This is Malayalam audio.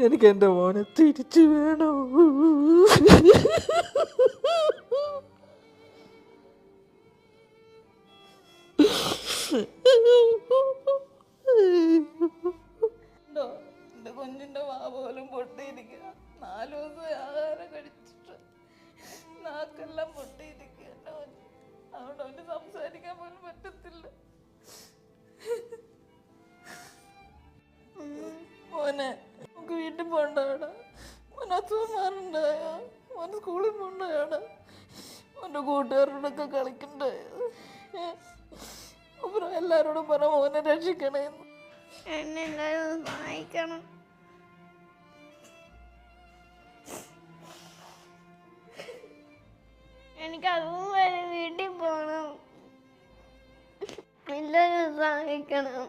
എനിക്ക് എൻ്റെ മോനെ തിരിച്ചു വേണം. എൻ്റെ കുഞ്ഞിൻ്റെ വാ പോലും പൊട്ടിയിരിക്കുക. 4 ദിവസം ആഹാരം കഴിച്ചിട്ട് നാക്കെല്ലാം പൊട്ടിയിരിക്കുക. അവിടെ അവന് സംസാരിക്കാൻ പോലും പറ്റത്തില്ല. മോനെ നമുക്ക് വീട്ടിൽ പോണ്ടാടാ. മോനെ അസുഖം മാറണ്ടായോ? മോനെ സ്കൂളിൽ പോണ്ടായോടാ? മോൻ്റെ കൂട്ടുകാരോടൊക്കെ കളിക്കണ്ടായോ? അപ്പുറം എല്ലാവരോടും പറ മോനെ രക്ഷിക്കണേന്ന്. എന്നെ എല്ലാവരും സഹായിക്കണം. എനിക്ക് അതുവരെ വീട്ടിൽ പോകണം. എല്ലാവരും സഹായിക്കണം.